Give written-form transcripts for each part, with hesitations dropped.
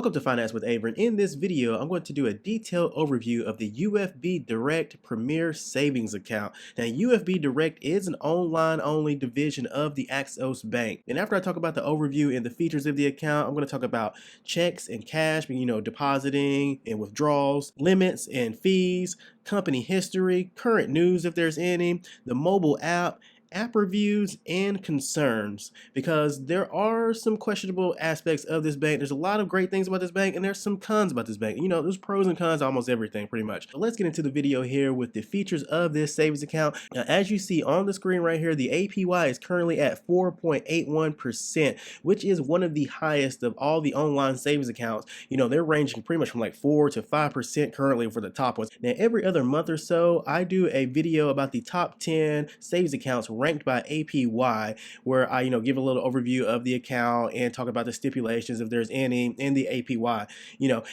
Welcome to Finance with Avery. In this video, I'm going to do a detailed overview of the UFB Direct Premier Savings Account. Now, UFB Direct is an online-only division of the Axos Bank. And after I talk about the overview and the features of the account, I'm going to talk about checks and cash, depositing and withdrawals, limits and fees, company history, current news if there's any, the mobile app reviews, and concerns, because there are some questionable aspects of this bank. There's a lot of great things about this bank, and there's some cons about this bank. There's pros and cons to almost everything, pretty much. But let's get into the video here with the features of this savings account. Now, as you see on the screen right here, the APY is currently at 4.81%, which is one of the highest of all the online savings accounts. They're ranging pretty much from like 4 to 5% currently for the top ones. Now, every other month or so, I do a video about the top 10 savings accounts ranked by APY, where I give a little overview of the account and talk about the stipulations if there's any in the APY.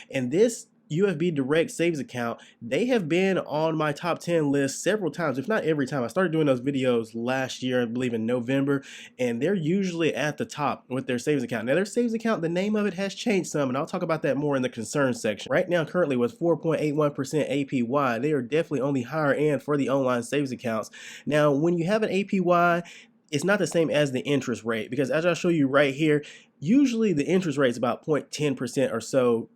And this UFB Direct Savings Account, they have been on my top 10 list several times, if not every time. I started doing those videos last year, I believe in November, and they're usually at the top with their savings account. Now, their savings account, the name of it has changed some, and I'll talk about that more in the concerns section. Right now, currently with 4.81% APY, they are definitely on the higher end for the online savings accounts. Now, when you have an APY, it's not the same as the interest rate, because as I'll show you right here, usually the interest rate is about 0.10% or so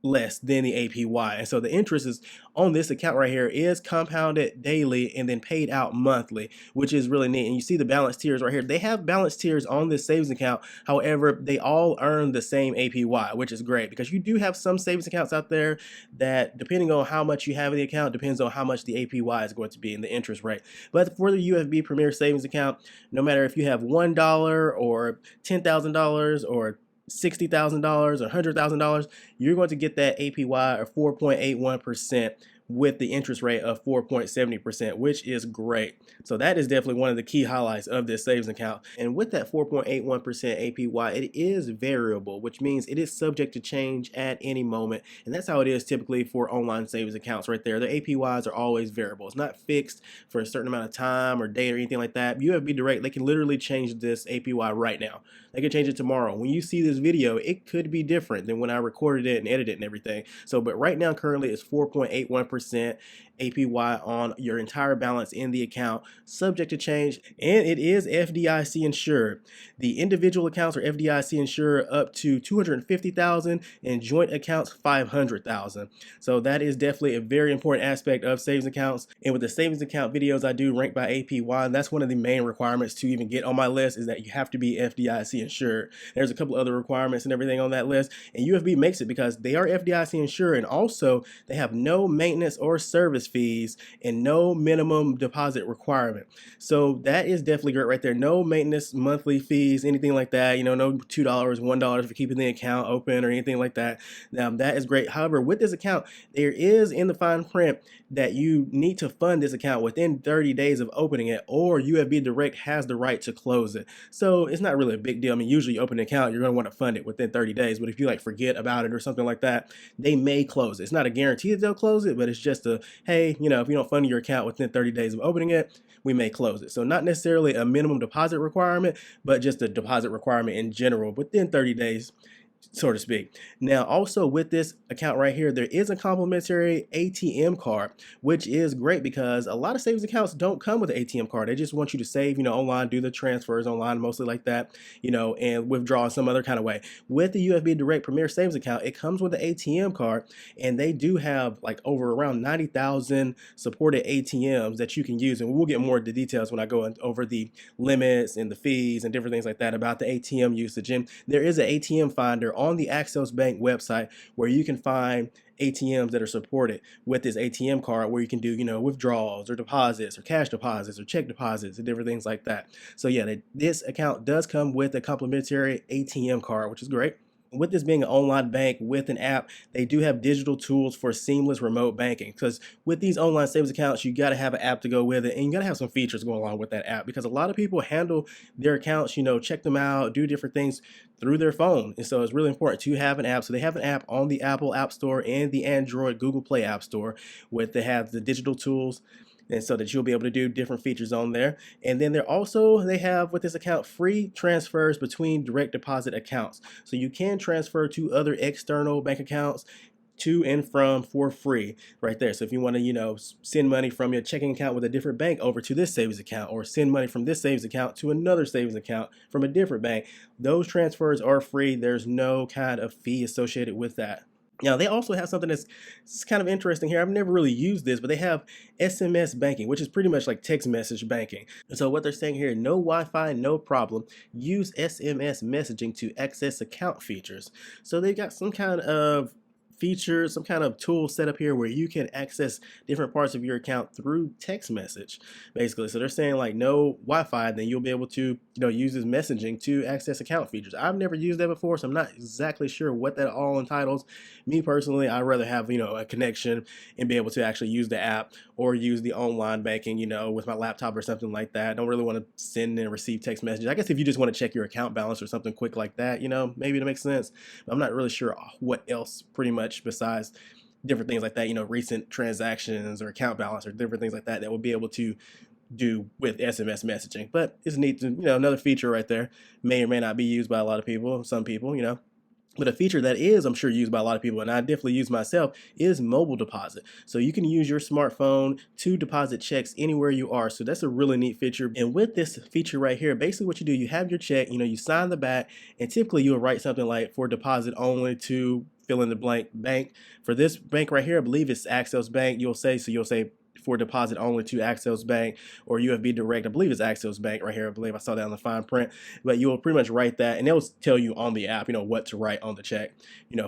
less than the APY. And so the interest is on this account right here is compounded daily and then paid out monthly, which is really neat. And you see the balance tiers right here. They have balance tiers on this savings account. However, they all earn the same APY, which is great, because you do have some savings accounts out there that, depending on how much you have in the account, depends on how much the APY is going to be in the interest rate. But for the UFB Premier Savings Account, no matter if you have $1 or $10,000 or $60,000 or $100,000, you're going to get that APY of 4.81% with the interest rate of 4.70%, which is great. So that is definitely one of the key highlights of this savings account. And with that 4.81% APY, it is variable, which means it is subject to change at any moment. And that's how it is typically for online savings accounts right there. The APYs are always variable. It's not fixed for a certain amount of time or date or anything like that. UFB Direct, they can literally change this APY right now. They can change it tomorrow. When you see this video, it could be different than when I recorded it and edited it and everything. So, but right now, currently, it's 4.81% APY on your entire balance in the account, subject to change, and it is FDIC insured. The individual accounts are FDIC insured up to $250,000 and joint accounts $500,000. So that is definitely a very important aspect of savings accounts. And with the savings account videos I do ranked by APY, and that's one of the main requirements to even get on my list, is that you have to be FDIC insured. There's a couple other requirements and everything on that list, and UFB makes it because they are FDIC insured, and also they have no maintenance or service fees and no minimum deposit requirement. So that is definitely great right there. No maintenance monthly fees, anything like that. No $2, $1 for keeping the account open or anything like that. That is great. However, with this account, there is in the fine print that you need to fund this account within 30 days of opening it, or UFB Direct has the right to close it. So it's not really a big deal. I mean, usually you open an account, you're going to want to fund it within 30 days. But if you forget about it or something like that, they may close it. It's not a guarantee that they'll close it, but it's just a, hey, if you don't fund your account within 30 days of opening it, we may close it. So not necessarily a minimum deposit requirement, but just a deposit requirement in general within 30 days, so to speak. Now, also with this account right here, there is a complimentary ATM card, which is great because a lot of savings accounts don't come with an ATM card. They just want you to save, online, do the transfers online, mostly like that, and withdraw in some other kind of way. With the UFB Direct Premier Savings Account, it comes with an ATM card, and they do have over around 90,000 supported ATMs that you can use. And we'll get more into details when I go over the limits and the fees and different things like that about the ATM usage. And there is an ATM finder on the Axos Bank website where you can find ATMs that are supported with this ATM card, where you can do, withdrawals or deposits or cash deposits or check deposits and different things like that. So yeah, this account does come with a complimentary ATM card, which is great. With this being an online bank with an app, they do have digital tools for seamless remote banking, because with these online savings accounts, you got to have an app to go with it, and you got to have some features going along with that app, because a lot of people handle their accounts, check them out, do different things through their phone. And so it's really important to have an app. So they have an app on the Apple App Store and the Android Google Play App Store, they have the digital tools and so that you'll be able to do different features on there. And then they have with this account free transfers between direct deposit accounts. So you can transfer to other external bank accounts to and from for free right there. So if you want to, send money from your checking account with a different bank over to this savings account, or send money from this savings account to another savings account from a different bank, those transfers are free. There's no kind of fee associated with that. Now, they also have something that's kind of interesting here. I've never really used this, but they have SMS banking, which is pretty much like text message banking. And so what they're saying here, no Wi-Fi, no problem. Use SMS messaging to access account features. So they've got some kind of features, some kind of tool set up here where you can access different parts of your account through text message, basically. So they're saying like no Wi-Fi, then you'll be able to, use this messaging to access account features. I've never used that before, so I'm not exactly sure what that all entitles. Me personally, I'd rather have, a connection and be able to actually use the app or use the online banking, with my laptop or something like that. I don't really want to send and receive text messages. I guess if you just want to check your account balance or something quick like that, maybe it makes sense. But I'm not really sure what else pretty much besides different things like that, recent transactions or account balance or different things like that we'll be able to do with SMS messaging. But it's neat to, another feature right there. May or may not be used by a lot of people, some people, But a feature that is, I'm sure, used by a lot of people, and I definitely use myself, is mobile deposit. So you can use your smartphone to deposit checks anywhere you are. So that's a really neat feature. And with this feature right here, basically what you do, you have your check, you sign the back, and typically you'll write something like for deposit only to fill in the blank bank. For this bank right here, I believe it's Access Bank, you'll say for deposit only to Access Bank, or UFB Direct. I believe it's Access Bank right here. I believe I saw that on the fine print. But you'll pretty much write that, and they'll tell you on the app, what to write on the check,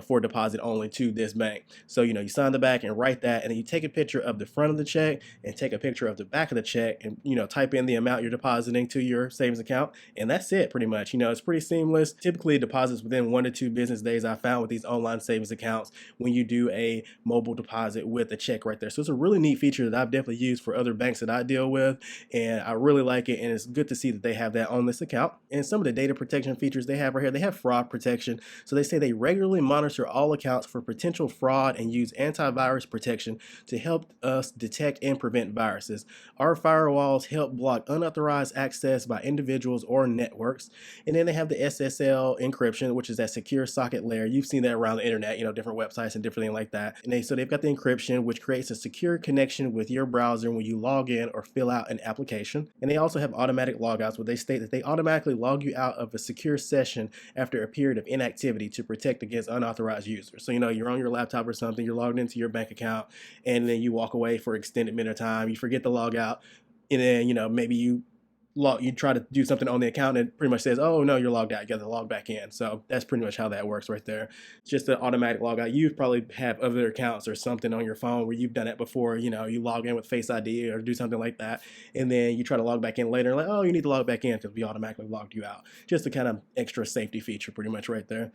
for deposit only to this bank. So, you sign the back and write that, and then you take a picture of the front of the check and take a picture of the back of the check and, type in the amount you're depositing to your savings account. And that's it pretty much. It's pretty seamless. Typically, deposits within 1 to 2 business days, I found, with these online savings accounts when you do a mobile deposit with a check right there. So it's a really neat feature that I've definitely used for other banks that I deal with, and I really like it, and it's good to see that they have that on this account. And some of the data protection features they have right here, they have fraud protection. So they say they regularly monitor all accounts for potential fraud and use antivirus protection to help us detect and prevent viruses. Our firewalls help block unauthorized access by individuals or networks. And then they have the SSL encryption, which is that secure socket layer. You've seen that around the internet, different websites and different things like that. And so they've got the encryption, which creates a secure connection with your browser when you log in or fill out an application. And they also have automatic logouts, where they state that they automatically log you out of a secure session after a period of inactivity to protect against unauthorized users. So, you're on your laptop or something, you're logged into your bank account, and then you walk away for an extended minute of time, you forget to log out, and then, maybe you try to do something on the account, and it pretty much says, oh no, you're logged out, you got to log back in. So that's pretty much how that works right there. It's just an automatic log out. You probably have other accounts or something on your phone where you've done it before. You log in with Face ID or do something like that, and then you try to log back in later, like, oh, you need to log back in because we automatically logged you out. Just a kind of extra safety feature pretty much right there.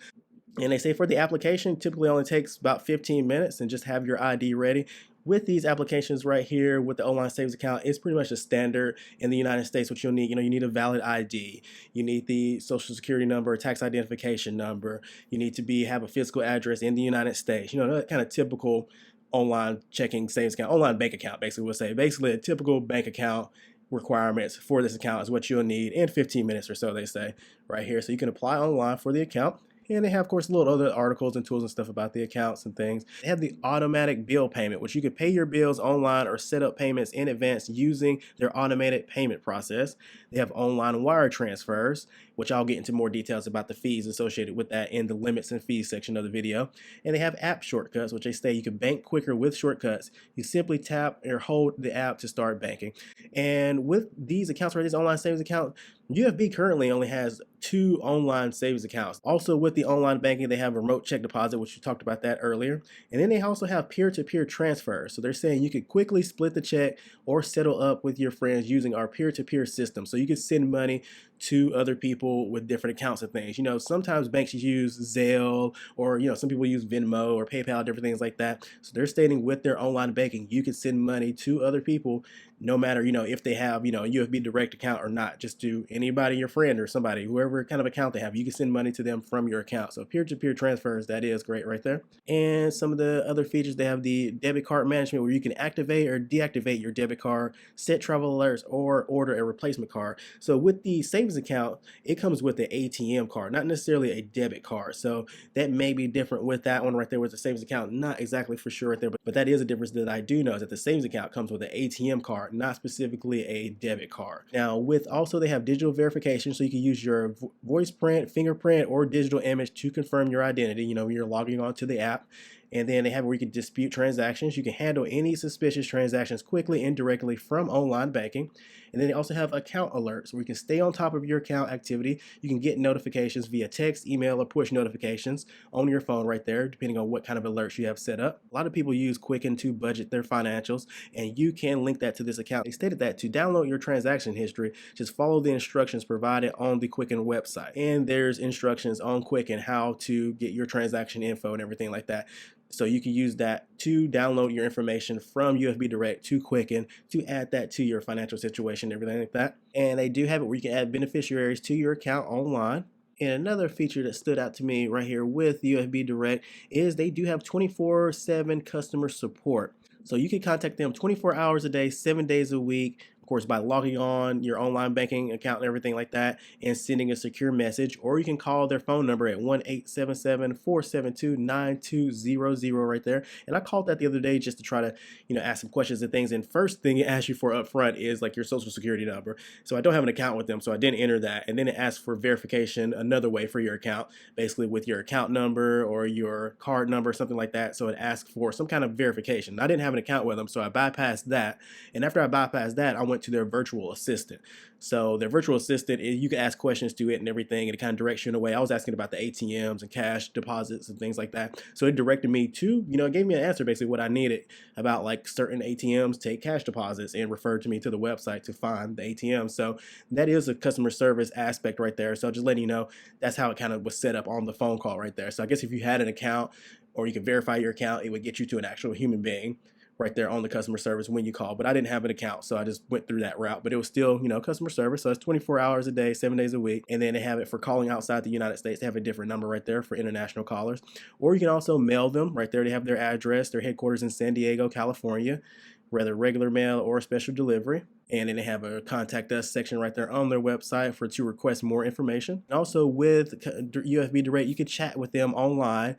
And they say for the application, typically only takes about 15 minutes, and just have your ID ready. With these applications right here, with the online savings account, it's pretty much a standard in the United States. What you'll need, you need a valid ID, you need the social security number, tax identification number, you need to have a physical address in the United States. That kind of typical online checking savings account, online bank account, basically we'll say. Basically a typical bank account requirements for this account is what you'll need in 15 minutes or so, they say right here. So you can apply online for the account. And they have, of course, little other articles and tools and stuff about the accounts and things. They have the automatic bill payment, which you could pay your bills online or set up payments in advance using their automated payment process. They have online wire transfers, which I'll get into more details about the fees associated with that in the limits and fees section of the video. And they have app shortcuts, which they say you can bank quicker with shortcuts. You simply tap or hold the app to start banking. And with these accounts, right, this online savings account, UFB currently only has 2 online savings accounts. Also with the online banking, they have remote check deposit, which we talked about that earlier. And then they also have peer-to-peer transfers. So they're saying you could quickly split the check or settle up with your friends using our peer-to-peer system. So you can send money to other people with different accounts and things. Sometimes banks use Zelle, or some people use Venmo or PayPal, different things like that. So they're stating with their online banking, you can send money to other people no matter, if they have, a UFB Direct account or not. Just to anybody, your friend or somebody, whoever kind of account they have, you can send money to them from your account. So peer-to-peer transfers, that is great right there. And some of the other features, they have the debit card management where you can activate or deactivate your debit card, set travel alerts, or order a replacement card. So with the savings account, it comes with an ATM card, not necessarily a debit card. So that may be different with that one right there with the savings account. Not exactly for sure right there, but that is a difference that I do know, is that the savings account comes with an ATM card, not specifically a debit card. Now, with also they have digital verification, so you can use your voice print, fingerprint, or digital image to confirm your identity, when you're logging onto the app. And then they have where you can dispute transactions. You can handle any suspicious transactions quickly and directly from online banking. And then they also have account alerts where you can stay on top of your account activity. You can get notifications via text, email, or push notifications on your phone right there, depending on what kind of alerts you have set up. A lot of people use Quicken to budget their financials, and you can link that to this account. They stated that to download your transaction history, just follow the instructions provided on the Quicken website. And there's instructions on Quicken how to get your transaction info and everything like that. So you can use that to download your information from UFB Direct to Quicken to add that to your financial situation, everything like that. And they do have it where you can add beneficiaries to your account online. And another feature that stood out to me right here with UFB Direct is they do have 24/7 customer support. So you can contact them 24 hours a day, 7 days a week, of course, by logging on your online banking account and everything like that and sending a secure message. Or you can call their phone number at 1-877-472-9200 right there. And I called that the other day just to try to, ask some questions and things. And first thing it asks you for up front is like your social security number. So I don't have an account with them, so I didn't enter that. And then it asks for verification another way for your account, basically with your account number or your card number, something like that. So it asks for some kind of verification. I didn't have an account with them, so I bypassed that. And after I bypassed that, I went to their virtual assistant. So their virtual assistant, you can ask questions to it and everything, and it kind of directs you in a way. I was asking about the ATMs and cash deposits and things like that. So it directed me to, it gave me an answer, basically what I needed about like certain ATMs take cash deposits, and referred to me to the website to find the ATM. So that is a customer service aspect right there. So just letting you know, that's how it kind of was set up on the phone call right there. So I guess if you had an account or you could verify your account, it would get you to an actual human being right there on the customer service when you call. But I didn't have an account, so I just went through that route. But it was still, customer service. So it's 24 hours a day, 7 days a week. And then they have it for calling outside the United States. They have a different number right there for international callers. Or you can also mail them right there. They have their address, their headquarters in San Diego, California, whether regular mail or special delivery. And then they have a contact us section right there on their website to request more information. And also with UFB Direct, you can chat with them online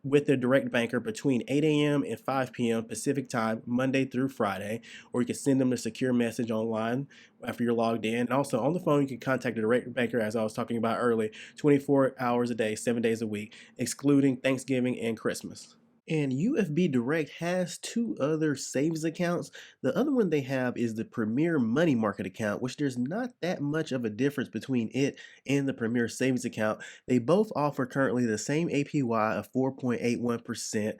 with their direct banker between 8 a.m. and 5 p.m. Pacific time, Monday through Friday, or you can send them a secure message online after you're logged in. And also on the phone, you can contact the direct banker, as I was talking about earlier, 24 hours a day, 7 days a week, excluding Thanksgiving and Christmas. And UFB Direct has two other savings accounts. The other one they have is the Premier Money Market account, which there's not that much of a difference between it and the Premier Savings account. They both offer currently the same APY of 4.81%.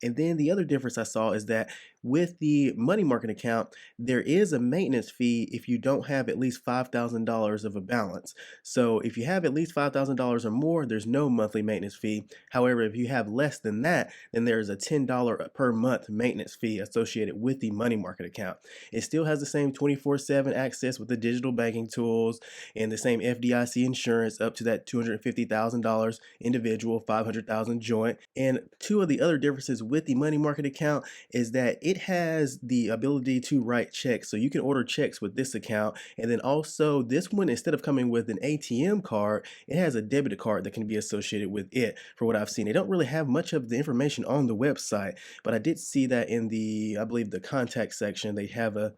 And then the other difference I saw is that with the money market account, there is a maintenance fee if you don't have at least $5,000 of a balance. So if you have at least $5,000 or more, there's no monthly maintenance fee. However, if you have less than that, then there's a $10 per month maintenance fee associated with the money market account. It still has the same 24/7 access with the digital banking tools and the same FDIC insurance up to that $250,000 individual, $500,000 joint. And two of the other differences with the money market account is that it has the ability to write checks. So you can order checks with this account. And then also this one, instead of coming with an ATM card, it has a debit card that can be associated with it. For what I've seen, they don't really have much of the information on the website, but I did see that in I believe the contact section, they have let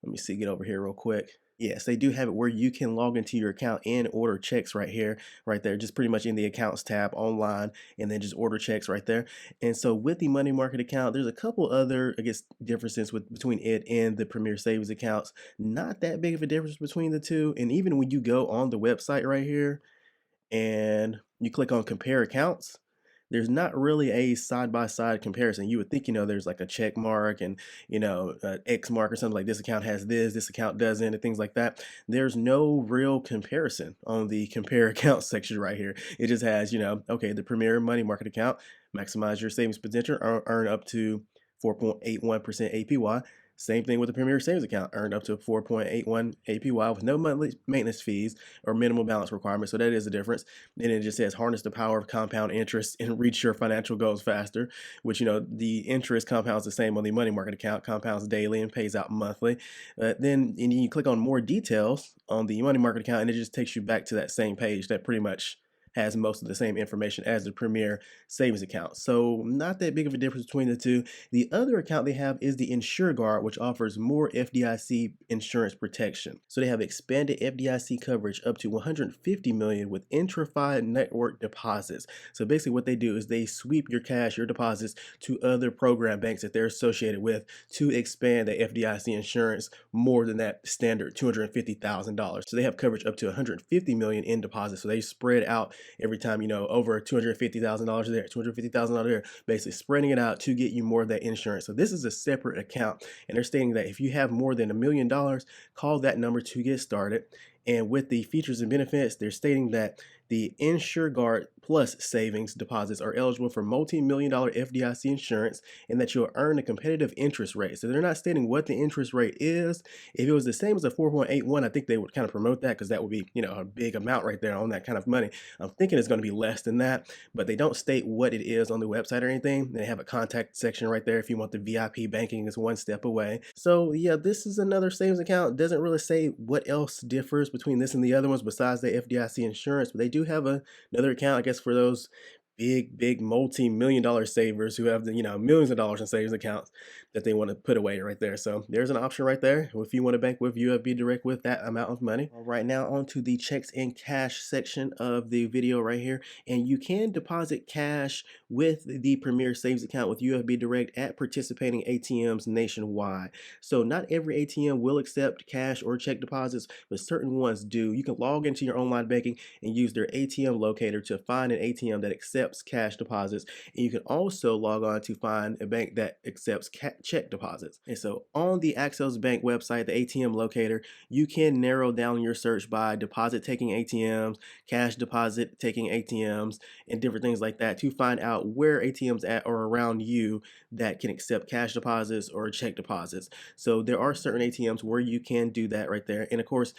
me see, get over here real quick. Yes, they do have it where you can log into your account and order checks right here, right there, just pretty much in the accounts tab online, and then just order checks right there. And so with the money market account, there's a couple other, I guess, differences between it and the Premier Savings accounts. Not that big of a difference between the two. And even when you go on the website right here and you click on compare accounts, there's not really a side-by-side comparison. You would think, there's like a check mark and, X mark or something like this account has this account doesn't, and things like that. There's no real comparison on the compare account section right here. It just has, okay, the Premier Money Market account, maximize your savings potential, earn up to 4.81% APY. Same thing with the Premier Savings account, earned up to 4.81 APY with no monthly maintenance fees or minimal balance requirements. So that is a difference. And it just says harness the power of compound interest and reach your financial goals faster, which, the interest compounds the same on the money market account, compounds daily and pays out monthly. Then you click on more details on the money market account, and it just takes you back to that same page that pretty much has most of the same information as the Premier Savings account. So not that big of a difference between the two. The other account they have is the InsureGuard, which offers more FDIC insurance protection. So they have expanded FDIC coverage up to 150 million with intra-fi network deposits. So basically what they do is they sweep your cash, your deposits to other program banks that they're associated with to expand the FDIC insurance more than that standard $250,000. So they have coverage up to 150 million in deposits. So they spread out every time, over $250,000 there, $250,000 there, basically spreading it out to get you more of that insurance. So this is a separate account, and they're stating that if you have more than $1 million, call that number to get started. And with the features and benefits, they're stating that the InsureGuard Plus savings deposits are eligible for multi-million-dollar FDIC insurance, and that you'll earn a competitive interest rate. So they're not stating what the interest rate is. If it was the same as a 4.81, I think they would kind of promote that, because that would be, a big amount right there on that kind of money. I'm thinking it's going to be less than that, but they don't state what it is on the website or anything. They have a contact section right there if you want the VIP banking is one step away. So yeah, this is another savings account. It doesn't really say what else differs between this and the other ones besides the FDIC insurance, but they do have another account, I guess, for those big multi-million-dollar savers who have the millions of dollars in savings accounts that they want to put away right there. So there's an option right there if you want to bank with UFB Direct with that amount of money. All right, now on to the checks and cash section of the video right here, and you can deposit cash with the Premier Savings account with UFB Direct at participating ATMs nationwide. So not every ATM will accept cash or check deposits, but certain ones do. You can log into your online banking and use their ATM locator to find an ATM that accepts cash deposits, and you can also log on to find a bank that accepts check deposits. And so on the Axos Bank website, the ATM locator, you can narrow down your search by deposit taking ATMs, cash deposit taking ATMs, and different things like that to find out where ATMs at or around you that can accept cash deposits or check deposits. So there are certain ATMs where you can do that right there. And of course,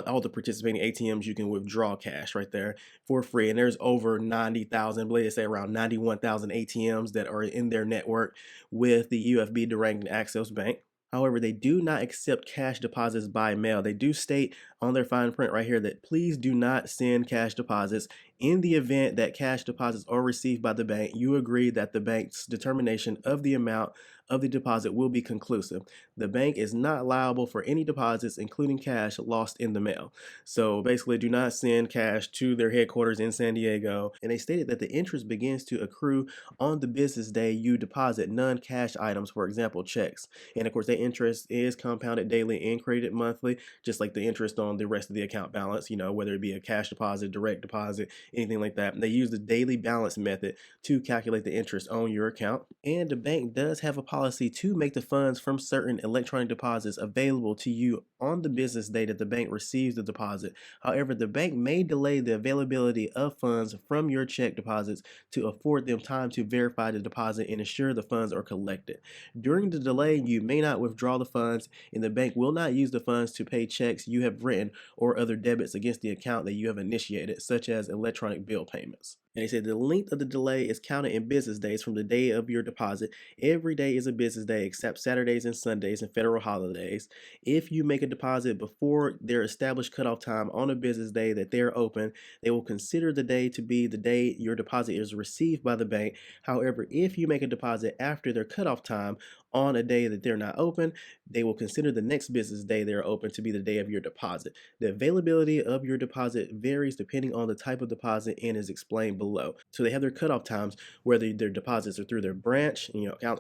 all the participating ATMs, you can withdraw cash right there for free. And there's over 90,000, I believe they say around 91,000 ATMs that are in their network with the UFB Direct and Axos Bank. However, they do not accept cash deposits by mail. They do state on their fine print right here that please do not send cash deposits. In the event that cash deposits are received by the bank, you agree that the bank's determination of the amount of the deposit will be conclusive. The bank is not liable for any deposits, including cash, lost in the mail. So basically, do not send cash to their headquarters in San Diego. And they stated that the interest begins to accrue on the business day you deposit non-cash items, for example, checks. And of course, that interest is compounded daily and credited monthly, just like the interest on the rest of the account balance, whether it be a cash deposit, direct deposit, anything like that. And they use the daily balance method to calculate the interest on your account. And the bank does have a policy to make the funds from certain electronic deposits available to you on the business day that the bank receives the deposit. However, the bank may delay the availability of funds from your check deposits to afford them time to verify the deposit and ensure the funds are collected. During the delay, you may not withdraw the funds, and the bank will not use the funds to pay checks you have written or other debits against the account that you have initiated, such as electronic bill payments. And they said the length of the delay is counted in business days from the day of your deposit. Every day is a business day except Saturdays and Sundays and federal holidays. If you make a deposit before their established cutoff time on a business day that they're open, they will consider the day to be the day your deposit is received by the bank. However, if you make a deposit after their cutoff time on a day that they're not open, they will consider the next business day they're open to be the day of your deposit. The availability of your deposit varies depending on the type of deposit and is explained below. So they have their cutoff times, whether their deposits are through their branch,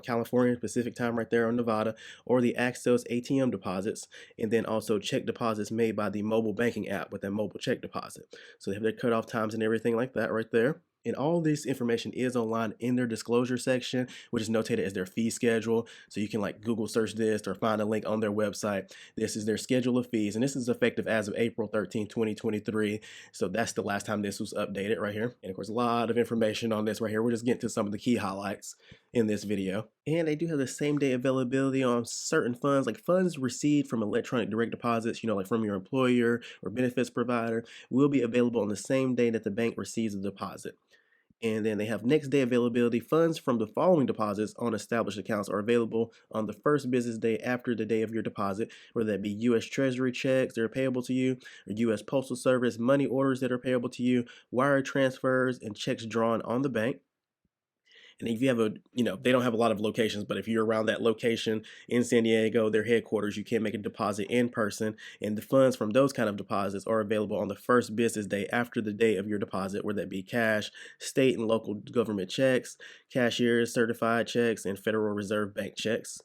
California, Pacific time right there on Nevada, or the Axos ATM deposits, and then also check deposits made by the mobile banking app with that mobile check deposit. So they have their cutoff times and everything like that right there. And all this information is online in their disclosure section, which is notated as their fee schedule. So you can Google search this or find a link on their website. This is their schedule of fees, and this is effective as of April 13, 2023. So that's the last time this was updated right here. And of course, a lot of information on this right here. We're just getting to some of the key highlights. in this video. And they do have the same day availability on certain funds, like funds received from electronic direct deposits, like from your employer or benefits provider, will be available on the same day that the bank receives the deposit. And then they have next day availability. Funds from the following deposits on established accounts are available on the first business day after the day of your deposit, whether that be U.S. Treasury checks that are payable to you, or U.S. Postal Service money orders that are payable to you, wire transfers, and checks drawn on the bank. And if you have they don't have a lot of locations, but if you're around that location in San Diego, their headquarters, you can make a deposit in person. And the funds from those kind of deposits are available on the first business day after the day of your deposit, whether that be cash, state and local government checks, cashier's certified checks, and Federal Reserve Bank checks.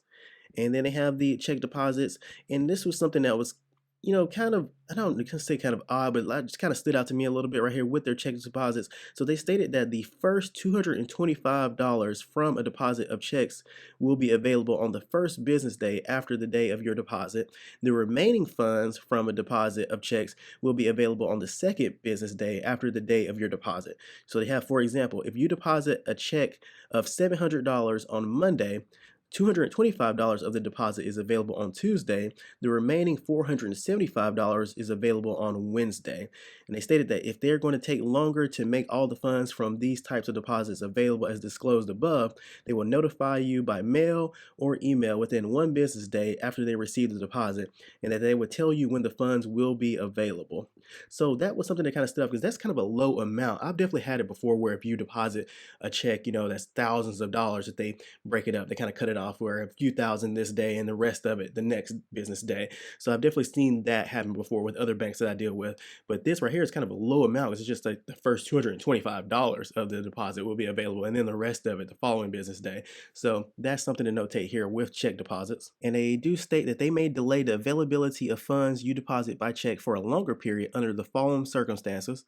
And then they have the check deposits. And this was something that was, kind of, I don't say kind of odd, but just kind of stood out to me a little bit right here with their check deposits. So they stated that the first $225 from a deposit of checks will be available on the first business day after the day of your deposit. The remaining funds from a deposit of checks will be available on the second business day after the day of your deposit. So they have, for example, if you deposit a check of $700 on Monday, $225 of the deposit is available on Tuesday. The remaining $475 is available on Wednesday. And they stated that if they're going to take longer to make all the funds from these types of deposits available as disclosed above, they will notify you by mail or email within one business day after they receive the deposit, and that they would tell you when the funds will be available. So that was something that kind of stood up because that's kind of a low amount. I've definitely had it before where if you deposit a check, that's thousands of dollars, that they break it up, they kind of cut it off where a few thousand this day and the rest of it the next business day. So I've definitely seen that happen before with other banks that I deal with. But this right here is kind of a low amount. It's just like the first $225 of the deposit will be available, and then the rest of it the following business day. So that's something to notate here with check deposits. And they do state that they may delay the availability of funds you deposit by check for a longer period under the following circumstances.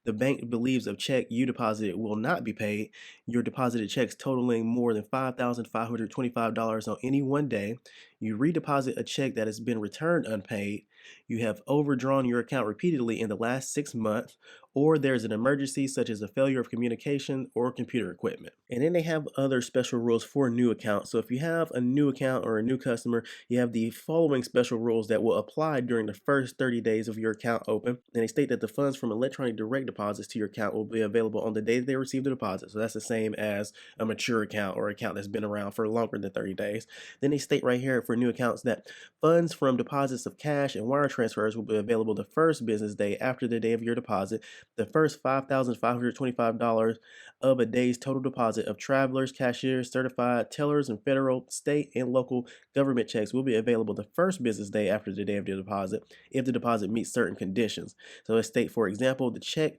The bank believes a check you deposited will not be paid. Your deposited checks totaling more than $5,525 on any one day. You redeposit a check that has been returned unpaid. You have overdrawn your account repeatedly in the last 6 months, or there's an emergency such as a failure of communication or computer equipment. And then they have other special rules for new accounts. So if you have a new account or a new customer, you have the following special rules that will apply during the first 30 days of your account open. And they state that the funds from electronic direct deposits to your account will be available on the day that they receive the deposit. So that's the same as a mature account or account that's been around for longer than 30 days. Then they state right here for new accounts that funds from deposits of cash and wire transfers will be available the first business day after the day of your deposit. The first $5,525 of a day's total deposit of travelers, cashiers, certified tellers, and federal, state, and local government checks will be available the first business day after the day of the deposit if the deposit meets certain conditions. So it states, for example, the check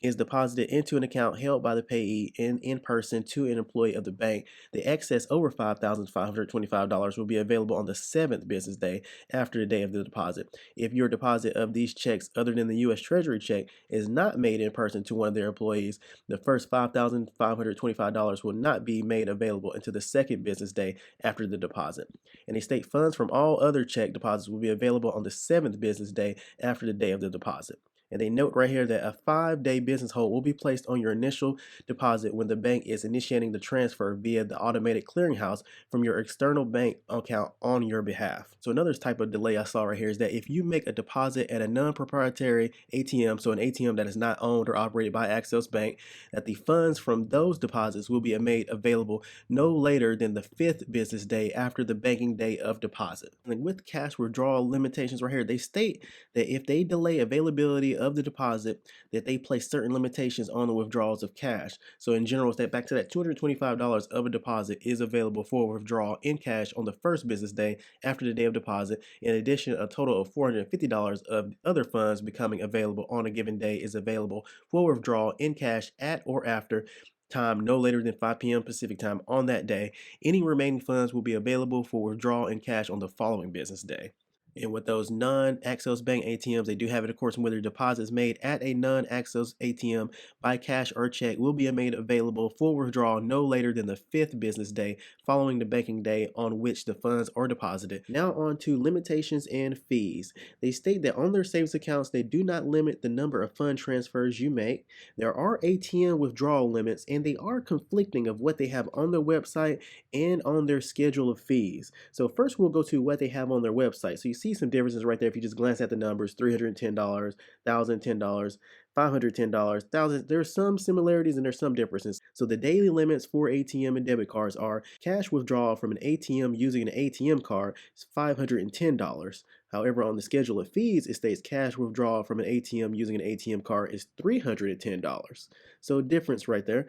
is deposited into an account held by the payee in person to an employee of the bank. The excess over $5,525 will be available on the seventh business day after the day of the deposit. If your deposit of these checks, other than the U.S. Treasury check, is not made in person to one of their employees, the first $5,525 will not be made available until the second business day after the deposit. And they state funds from all other check deposits will be available on the seventh business day after the day of the deposit. And they note right here that a 5-day business hold will be placed on your initial deposit when the bank is initiating the transfer via the automated clearinghouse from your external bank account on your behalf. So another type of delay I saw right here is that if you make a deposit at a non-proprietary ATM, so an ATM that is not owned or operated by Axios Bank, that the funds from those deposits will be made available no later than the 5th business day after the banking day of deposit. And with cash withdrawal limitations right here, they state that if they delay availability of the deposit, that they place certain limitations on the withdrawals of cash. So in general, step back to that $225 of a deposit is available for withdrawal in cash on the first business day after the day of deposit. In addition, a total of $450 of other funds becoming available on a given day is available for withdrawal in cash at or after time no later than 5 p.m. Pacific time on that day. Any remaining funds will be available for withdrawal in cash on the following business day. And with those non-Axos Bank ATMs, they do have it, of course, whether deposits made at a non-Axos ATM by cash or check will be made available for withdrawal no later than the fifth business day following the banking day on which the funds are deposited. Now on to limitations and fees. They state that on their savings accounts, they do not limit the number of fund transfers you make. There are ATM withdrawal limits, and they are conflicting of what they have on their website and on their schedule of fees. So first we'll go to what they have on their website. So you see some differences right there if you just glance at the numbers: $310, $1,010, $510, 1,000. There's some similarities and there's some differences. So the daily limits for ATM and debit cards are: cash withdrawal from an ATM using an ATM card is $510. However, on the schedule of fees, it states cash withdrawal from an ATM using an ATM card is $310. So difference right there.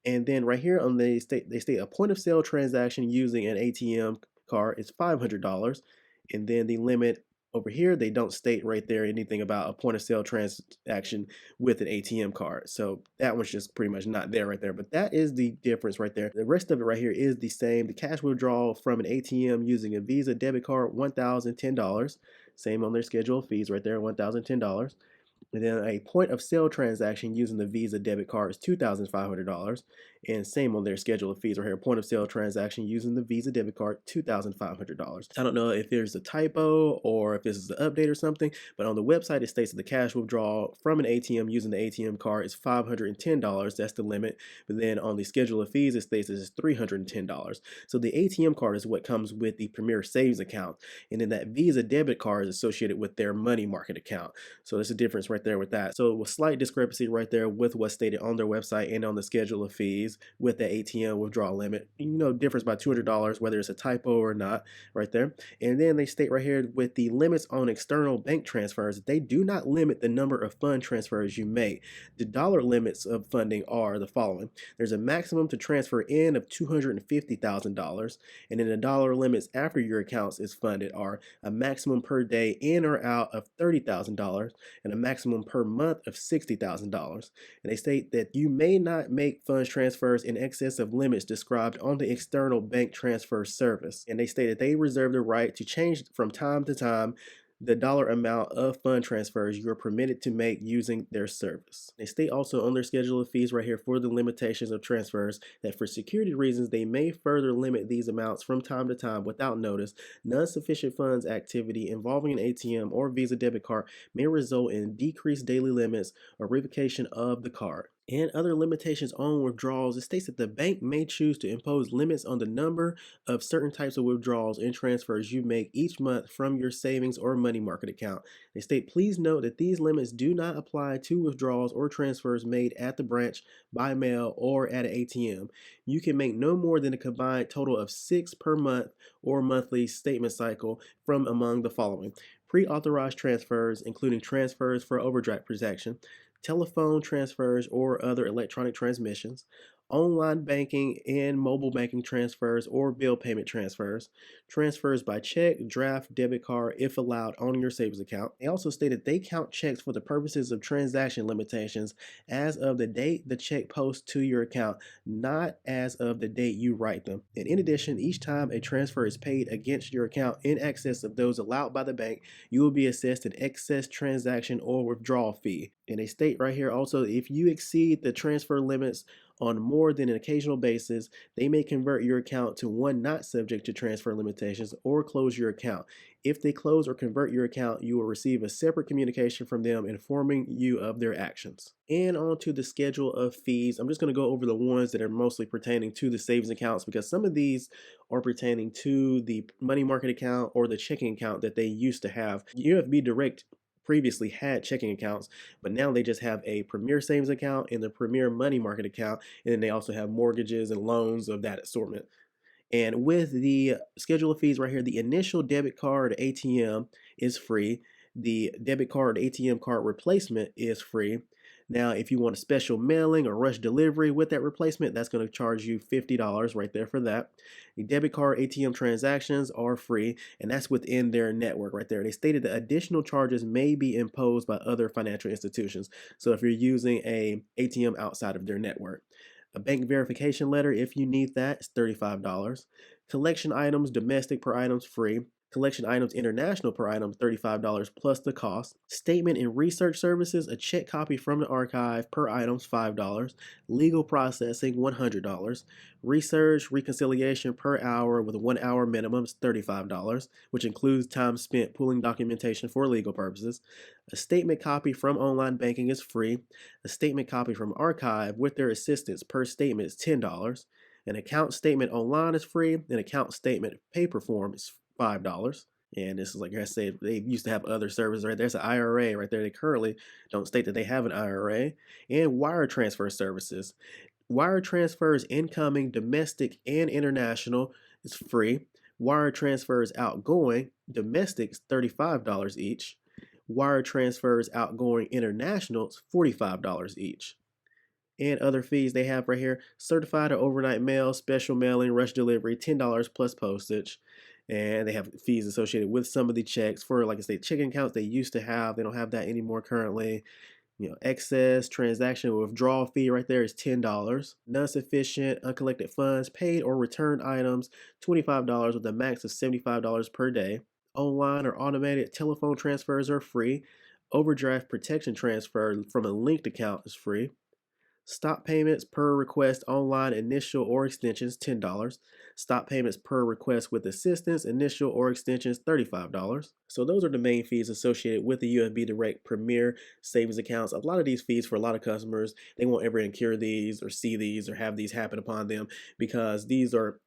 And then right here on they state a point of sale transaction using an ATM card is $500. And then the limit over here, they don't state right there anything about a point of sale transaction with an ATM card. So that one's just pretty much not there right there. But that is the difference right there. The rest of it right here is the same. The cash withdrawal from an ATM using a Visa debit card, $1,010. Same on their schedule of fees right there, $1,010. And then a point of sale transaction using the Visa debit card is $2,500. And same on their schedule of fees right here. Point of sale transaction using the Visa debit card, $2,500. I don't know if there's a typo or if this is an update or something, but on the website it states that the cash withdrawal from an ATM using the ATM card is $510. That's the limit. But then on the schedule of fees it states that it's $310. So the ATM card is what comes with the Premier Savings account. And then that Visa debit card is associated with their money market account. So there's a difference right there with that. So a slight discrepancy right there with what's stated on their website and on the schedule of fees with the ATM withdrawal limit. Difference by $200, whether it's a typo or not, right there. And then they state right here with the limits on external bank transfers, they do not limit the number of fund transfers you make. The dollar limits of funding are the following: there's a maximum to transfer in of $250,000, and then the dollar limits after your accounts is funded are a maximum per day in or out of $30,000 and a maximum per month of $60,000. And they state that you may not make funds transfers in excess of limits described on the external bank transfer service. And they state that they reserve the right to change from time to time the dollar amount of fund transfers you are permitted to make using their service. They state also on their schedule of fees right here for the limitations of transfers that for security reasons they may further limit these amounts from time to time without notice. Non-sufficient funds activity involving an ATM or Visa debit card may result in decreased daily limits or revocation of the card. And other limitations on withdrawals, it states that the bank may choose to impose limits on the number of certain types of withdrawals and transfers you make each month from your savings or money market account. They state, please note that these limits do not apply to withdrawals or transfers made at the branch, by mail, or at an ATM. You can make no more than a combined total of 6 per month or monthly statement cycle from among the following: pre-authorized transfers, including transfers for overdraft protection, telephone transfers or other electronic transmissions, online banking and mobile banking transfers or bill payment transfers, transfers by check, draft, debit card, if allowed, on your savings account. They also stated they count checks for the purposes of transaction limitations as of the date the check posts to your account, not as of the date you write them. And in addition, each time a transfer is paid against your account in excess of those allowed by the bank, you will be assessed an excess transaction or withdrawal fee. And they state right here also, if you exceed the transfer limits on more than an occasional basis, they may convert your account to one not subject to transfer limitations or close your account. If they close or convert your account, you will receive a separate communication from them informing you of their actions. And on to the schedule of fees. I'm just going to go over the ones that are mostly pertaining to the savings accounts, because some of these are pertaining to the money market account or the checking account that they used to have. UFB Direct previously had checking accounts, but now they just have a Premier Savings account and the Premier Money Market account, and then they also have mortgages and loans of that assortment. And with the schedule of fees right here, the initial debit card ATM is free. The debit card ATM card replacement is free. Now, if you want a special mailing or rush delivery with that replacement, that's going to charge you $50 right there for that. The debit card ATM transactions are free, and that's within their network right there. They stated that additional charges may be imposed by other financial institutions. So if you're using a ATM outside of their network. A bank verification letter, if you need that, is $35. Collection items, domestic per items, free. Collection items international per item $35 plus the cost. Statement and research services, a check copy from the archive per item $5. Legal processing $100. Research reconciliation per hour with a 1 hour minimum is $35, which includes time spent pulling documentation for legal purposes. A statement copy from online banking is free. A statement copy from archive with their assistance per statement is $10. An account statement online is free. An account statement paper form is $5. And this is like I said, they used to have other services right there's an IRA right there. They currently don't state that they have an IRA. And wire transfer services. Wire transfers incoming, domestic, and international is free. Wire transfers outgoing, domestic is $35 each. Wire transfers outgoing international is $45 each. And other fees they have right here: certified or overnight mail, special mailing, rush delivery, $10 plus postage. And they have fees associated with some of the checks for, like I say, checking accounts they used to have. They don't have that anymore currently. Excess transaction withdrawal fee right there is $10. Non-sufficient uncollected funds, paid or returned items, $25 with a max of $75 per day. Online or automated telephone transfers are free. Overdraft protection transfer from a linked account is free. Stop payments per request online, initial or extensions, $10. Stop payments per request with assistance, initial or extensions, $35. So those are the main fees associated with the UFB Direct Premier savings accounts. A lot of these fees for a lot of customers, they won't ever incur these or see these or have these happen upon them because these are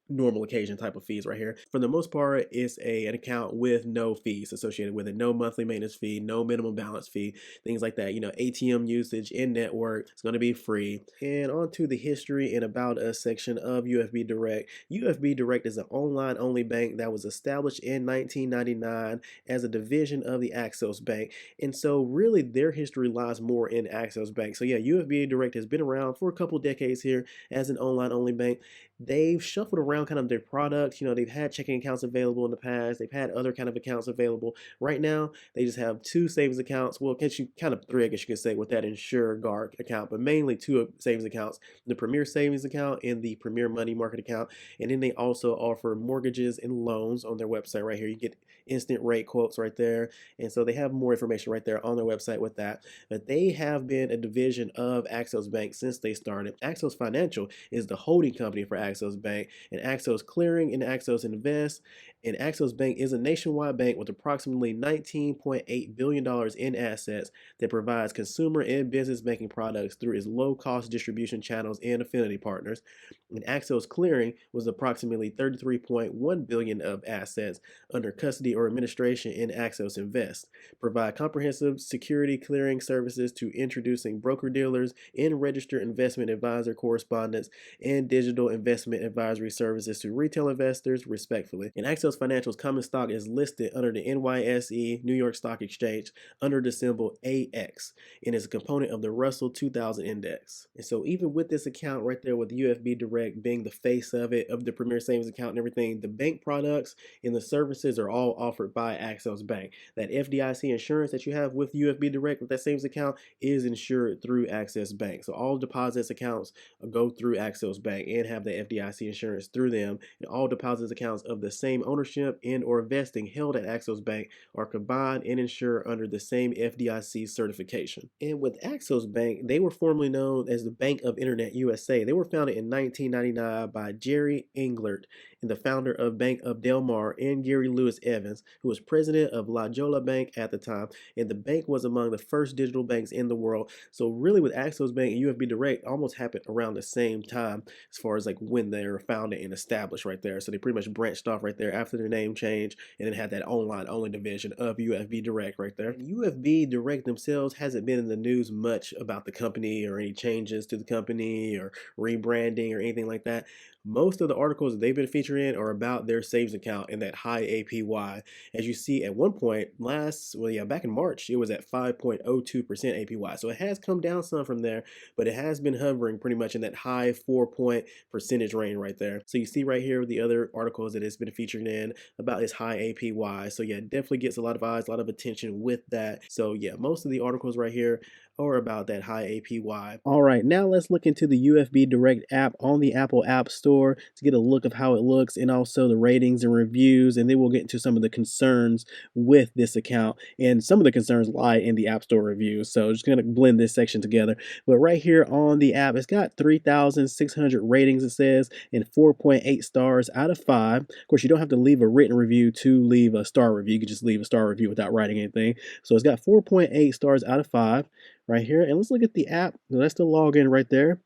normal occasion type of fees right here. For the most part, it's an account with no fees associated with it. No monthly maintenance fee, no minimum balance fee, things like that. ATM usage in network is going to be free. And on to the history and about us section of UFB Direct. UFB Direct is an online only bank that was established in 1999 as a division of the Axos Bank. And so really their history lies more in Axos Bank. So yeah, UFB Direct has been around for a couple decades here as an online only bank. They've shuffled around kind of their products. They've had checking accounts available in the past. They've had other kind of accounts available. Right now, they just have two savings accounts. Well, kind of three, I guess you could say, with that Insure Guard account, but mainly two savings accounts: the Premier Savings Account and the Premier Money Market Account. And then they also offer mortgages and loans on their website right here. You get instant rate quotes right there. And so they have more information right there on their website with that. But they have been a division of Axos Bank since they started. Axos Financial is the holding company for Axos Bank, and Axos Clearing and Axos Invest. And Axos Bank is a nationwide bank with approximately $19.8 billion in assets that provides consumer and business banking products through its low-cost distribution channels and affinity partners. And Axos Clearing was approximately $33.1 billion of assets under custody or administration in Axos Invest, provide comprehensive security clearing services to introducing broker-dealers and registered investment advisor correspondents and digital investment advisory services to retail investors, respectively. And Axos Financial's common stock is listed under the NYSE New York Stock Exchange under the symbol AX and is a component of the Russell 2000 Index. And so even with this account right there, with UFB Direct being the face of it, of the Premier Savings Account and everything, the bank products and the services are all offered by Axos Bank. That FDIC insurance that you have with UFB Direct with that savings account is insured through Axos Bank. So all deposits accounts go through Axos Bank and have the FDIC insurance through them. And all deposits accounts of the same ownership and or vesting held at Axos Bank are combined and insured under the same FDIC certification. And with Axos Bank, they were formerly known as the Bank of Internet USA. They were founded in 1999 by Jerry Englert, and the founder of Bank of Del Mar, and Gary Lewis Evans, who was president of La Jolla Bank at the time. And the bank was among the first digital banks in the world. So really with Axos Bank and UFB Direct almost happened around the same time as far as like when they were founded and established right there. So they pretty much branched off right there after their name change and then had that online only division of UFB Direct right there. And UFB Direct themselves hasn't been in the news much about the company or any changes to the company or rebranding or anything like that. Most of the articles that they've been featured in are about their savings account and that high APY. As you see at one point back in March, it was at 5.02% APY. So it has come down some from there, but it has been hovering pretty much in that high 4-point percentage range right there. So you see right here the other articles that it's been featured in about this high APY. So yeah, it definitely gets a lot of eyes, a lot of attention with that. So yeah, most of the articles right here or about that high APY. All right, now let's look into the UFB Direct app on the Apple App Store to get a look of how it looks and also the ratings and reviews. And then we'll get into some of the concerns with this account. And some of the concerns lie in the App Store reviews. So just going to blend this section together. But right here on the app, it's got 3,600 ratings, it says, and 4.8 stars out of 5. Of course, you don't have to leave a written review to leave a star review. You can just leave a star review without writing anything. So it's got 4.8 stars out of 5 right here. And let's look at the app. That's the login right there.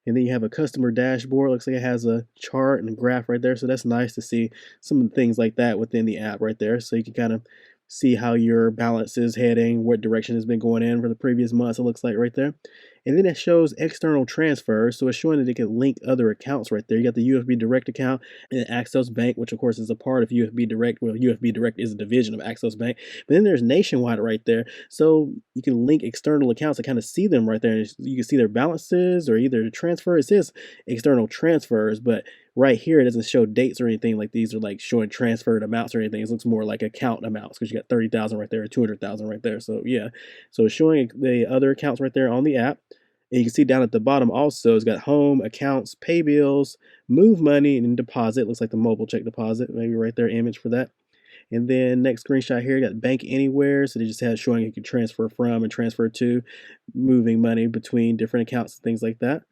And then you have a customer dashboard. Looks like it has a chart and a graph right there. So that's nice to see some of the things like that within the app right there. So you can kind of see how your balance is heading, what direction has been going in for the previous months, it looks like right there. And then it shows external transfers. So it's showing that it can link other accounts right there. You got the UFB Direct account and Axos Bank, which of course is a part of UFB Direct. Well, UFB Direct is a division of Axos Bank. But then there's Nationwide right there. So you can link external accounts to kind of see them right there. You can see their balances or either the transfer. It says external transfers, but right here it doesn't show dates or anything like these are like showing transferred amounts or anything. It looks more like account amounts because you got 30,000 right there or 200,000 right there. So yeah, so it's showing the other accounts right there on the app. And you can see down at the bottom also it's got home, accounts, pay bills, move money, and deposit. Looks like the mobile check deposit, maybe right there, image for that. And then next screenshot here, you got bank anywhere. So they just have showing you can transfer from and transfer to, moving money between different accounts and things like that.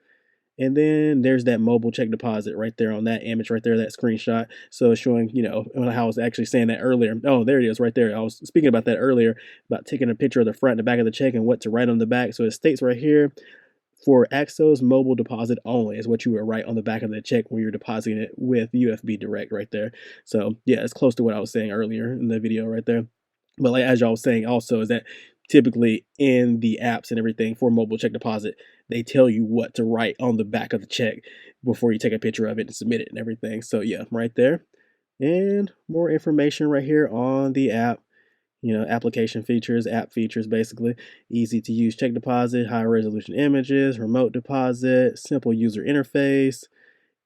And then there's that mobile check deposit right there on that image right there, that screenshot. So it's showing, you know, how I was actually saying that earlier. Oh, there it is right there. I was speaking about that earlier, about taking a picture of the front and the back of the check and what to write on the back. So it states right here, for Axos mobile deposit only is what you would write on the back of the check when you're depositing it with UFB Direct right there. So yeah, it's close to what I was saying earlier in the video right there. But like as y'all was saying also is that typically in the apps and everything for mobile check deposit, they tell you what to write on the back of the check before you take a picture of it and submit it and everything. So yeah, right there. And more information right here on the app. You know, application features, app features, basically. Easy to use check deposit, high resolution images, remote deposit, simple user interface,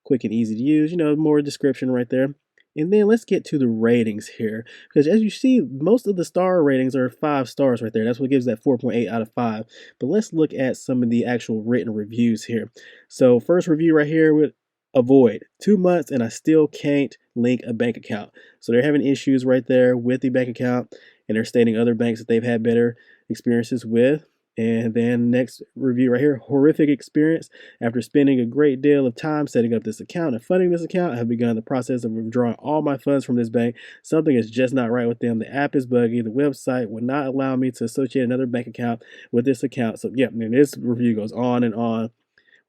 quick and easy to use, you know, more description right there. And then let's get to the ratings here, because as you see, most of the star ratings are 5 stars right there. That's what gives that 4.8 out of 5. But let's look at some of the actual written reviews here. So first review right here with avoid 2 months and I still can't link a bank account. So they're having issues right there with the bank account, and they're stating other banks that they've had better experiences with. And then next review right here, horrific experience. After spending a great deal of time setting up this account and funding this account, I have begun the process of withdrawing all my funds from this bank. Something is just not right with them. The app is buggy. The website would not allow me to associate another bank account with this account. So yeah, and this review goes on and on.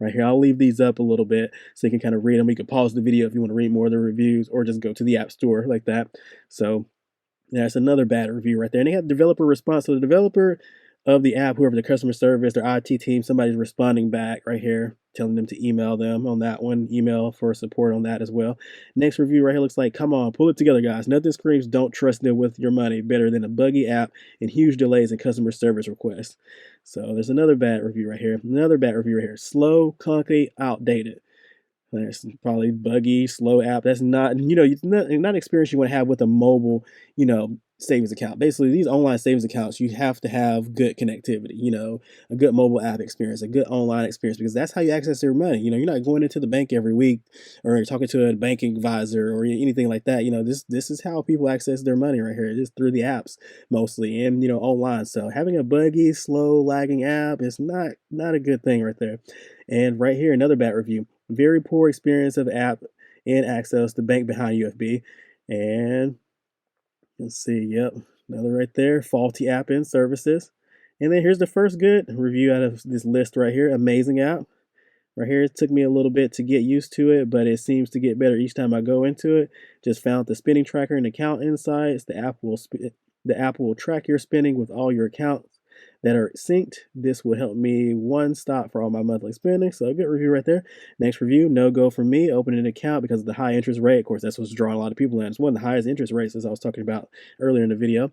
Right here, I'll leave these up a little bit so you can kind of read them. You can pause the video if you want to read more of the reviews, or just go to the App Store like that. So that's another bad review right there. And they have developer response. So the developer of the app, whoever the customer service, their IT team, somebody's responding back right here, telling them to email them on that one, email for support on that as well. Next review right here looks like, come on, pull it together, guys. Nothing screams don't trust them with your money better than a buggy app and huge delays in customer service requests. So there's another bad review right here. Another bad review right here. Slow, clunky, outdated. That's probably buggy, slow app. That's not, you know, it's not an experience you want to have with a mobile, you know, savings account. Basically, these online savings accounts, you have to have good connectivity, you know, a good mobile app experience, a good online experience, because that's how you access your money. You know, you're not going into the bank every week or talking to a banking advisor or anything like that. You know, this is how people access their money right here, just through the apps mostly, and, you know, online. So having a buggy, slow, lagging app is not a good thing right there. And right here, another bad review. Very poor experience of app and Axos, the bank behind UFB. And let's see, yep, another right there, faulty app and services. And then here's the first good review out of this list right here, amazing app. Right here, it took me a little bit to get used to it, but it seems to get better each time I go into it. Just found the spending tracker and account insights. The app will track your spending with all your accounts that are synced. This will help me one stop for all my monthly spending. So a good review right there. Next review, no go for me, opening an account because of the high interest rate. Of course, that's what's drawing a lot of people in. It's one of the highest interest rates as I was talking about earlier in the video.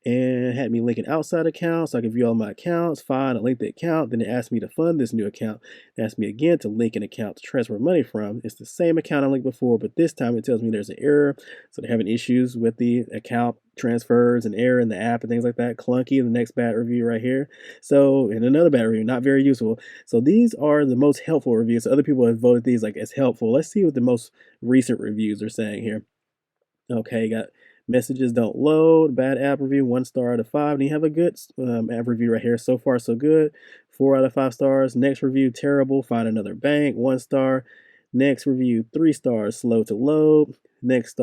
and had me link an outside account so I could view all my accounts, find and link the account. Then it asked me to fund this new account. It asked me again to link an account to transfer money from. It's the same account I linked before, but this time it tells me there's an error. So they're having issues with the account transfers, an error in the app and things like that. Clunky, the next bad review right here. So, and another bad review, not very useful. So these are the most helpful reviews. So other people have voted these like as helpful. Let's see what the most recent reviews are saying here. Okay, got messages don't load, bad app review, 1 star out of 5. And you have a good app review right here. So far, so good. 4 out of 5 stars. Next review, terrible. Find another bank, 1 star. Next review, 3 stars, slow to load. Next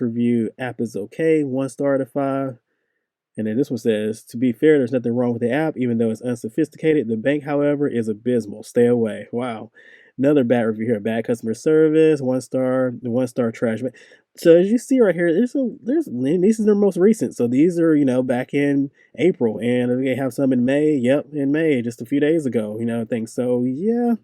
review, app is okay, 1 star out of 5. And then this one says, to be fair, there's nothing wrong with the app, even though it's unsophisticated. The bank, however, is abysmal. Stay away. Wow. Another bad review here. Bad customer service, 1 star, 1 star trash. So as you see right here, these are their most recent. So these are, back in April, and they have some in May. Yep, in May, just a few days ago, things. So yeah,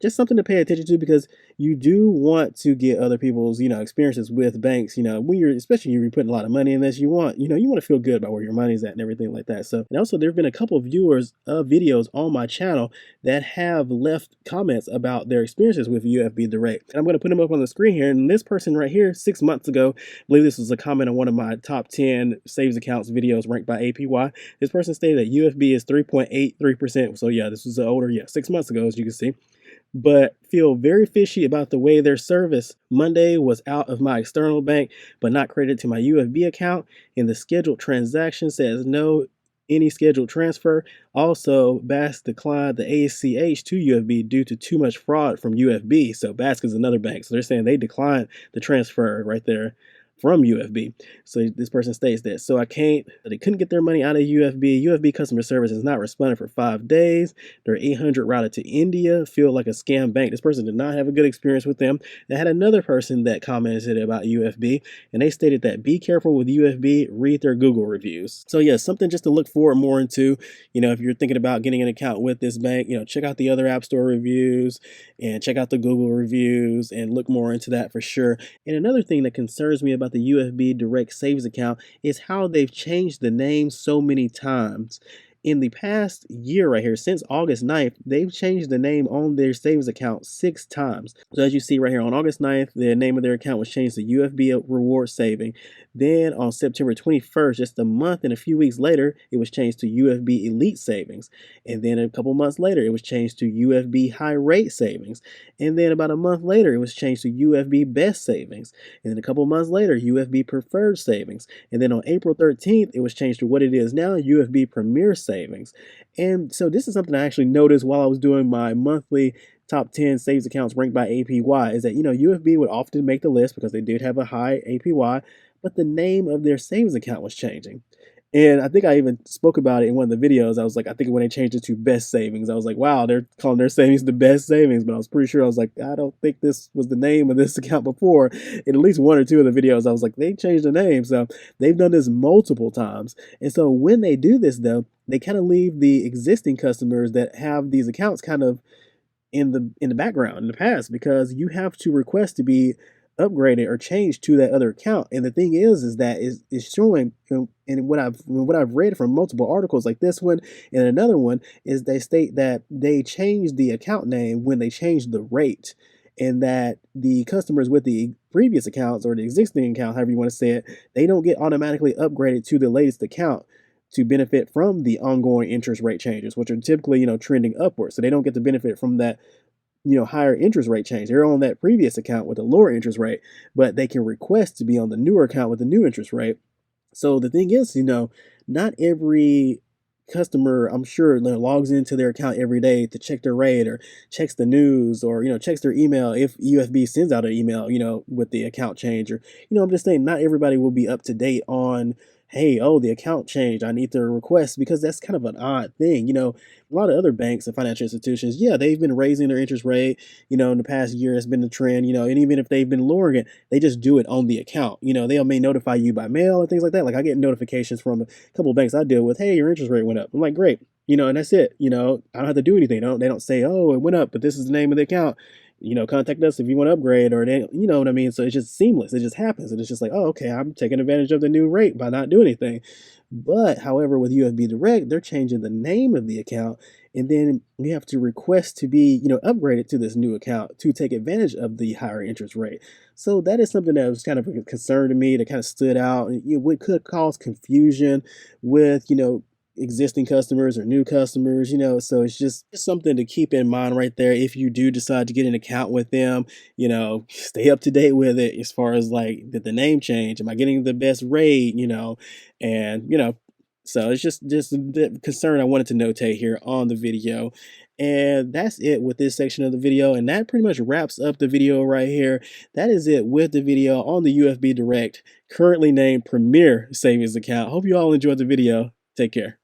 just something to pay attention to, because you do want to get other people's, experiences with banks. When you're, especially if you're putting a lot of money in this, you want to feel good about where your money's at and everything like that. So, and also there have been a couple of viewers of videos on my channel that have left comments about their experiences with UFB Direct. And I'm going to put them up on the screen here. And this person right here, 6 months ago, I believe this was a comment on one of my top 10 savings accounts videos ranked by APY. This person stated that UFB is 3.83%. So yeah, this was older, 6 months ago, as you can see, but feel very fishy about the way their service. Monday was out of my external bank, but not credited to my UFB account. And the scheduled transaction says no any scheduled transfer. Also, Bask declined the ACH to UFB due to too much fraud from UFB. So Bask is another bank. So they're saying they declined the transfer right there from UFB. So this person states that, they couldn't get their money out of UFB. UFB customer service has not responded for 5 days. Their 800 routed to India feel like a scam bank. This person did not have a good experience with them. They had another person that commented about UFB, and they stated that be careful with UFB, read their Google reviews. So yeah, something just to look forward more into, if you're thinking about getting an account with this bank, check out the other App Store reviews and check out the Google reviews and look more into that for sure. And another thing that concerns me about the UFB Direct Savings account is how they've changed the name so many times. In the past year right here, since August 9th, they've changed the name on their savings account 6 times. So as you see right here, on August 9th, the name of their account was changed to UFB Reward Saving. Then on September 21st, just a month and a few weeks later, it was changed to UFB Elite Savings. And then a couple months later, it was changed to UFB High Rate Savings. And then about a month later, it was changed to UFB Best Savings. And then a couple months later, UFB Preferred Savings. And then on April 13th, it was changed to what it is now, UFB Premier Savings. And so this is something I actually noticed while I was doing my monthly top 10 savings accounts ranked by APY, is that, UFB would often make the list because they did have a high APY, but the name of their savings account was changing. And I think I even spoke about it in one of the videos. I was like, I think when they changed it to Best Savings, I was like, wow, they're calling their savings the Best Savings. But I was pretty sure, I was like, I don't think this was the name of this account before. In at least one or two of the videos, I was like, they changed the name. So they've done this multiple times. And so when they do this, though, they kind of leave the existing customers that have these accounts kind of in the background in the past, because you have to request to be upgraded or changed to that other account. And the thing is that is showing, and what I've read from multiple articles like this one and another one, is they state that they changed the account name when they changed the rate, and that the customers with the previous accounts or the existing account, however you want to say it, they don't get automatically upgraded to the latest account to benefit from the ongoing interest rate changes, which are typically, trending upwards. So they don't get the benefit from that, higher interest rate change. They're on that previous account with a lower interest rate, but they can request to be on the newer account with the new interest rate. So the thing is, not every customer, I'm sure, logs into their account every day to check their rate or checks the news or, checks their email if UFB sends out an email, with the account change. Or, I'm just saying not everybody will be up to date on, hey, the account changed, I need to request, because that's kind of an odd thing. A lot of other banks and financial institutions, yeah, they've been raising their interest rate, in the past year. It's been the trend, and even if they've been lowering it, they just do it on the account. They may notify you by mail and things like that. Like I get notifications from a couple of banks I deal with, hey, your interest rate went up. I'm like, great, and that's it. I don't have to do anything. They don't say, oh, it went up, but this is the name of the account. contact us if you want to upgrade, or they, you know what I mean? So it's just seamless. It just happens. And it's just like, oh, okay, I'm taking advantage of the new rate by not doing anything. But however, with UFB Direct, they're changing the name of the account, and then you have to request to be, upgraded to this new account to take advantage of the higher interest rate. So that is something that was kind of a concern to me, that kind of stood out, and it could cause confusion with, existing customers or new customers, so it's just something to keep in mind right there. If you do decide to get an account with them, stay up to date with it, as far as like, did the name change, am I getting the best rate, and so it's just the concern I wanted to notate here on the video. And that's it with this section of the video, and that pretty much wraps up the video right here. That is it with the video on the UFB Direct, currently named Premier Savings Account. Hope you all enjoyed the video. Take care.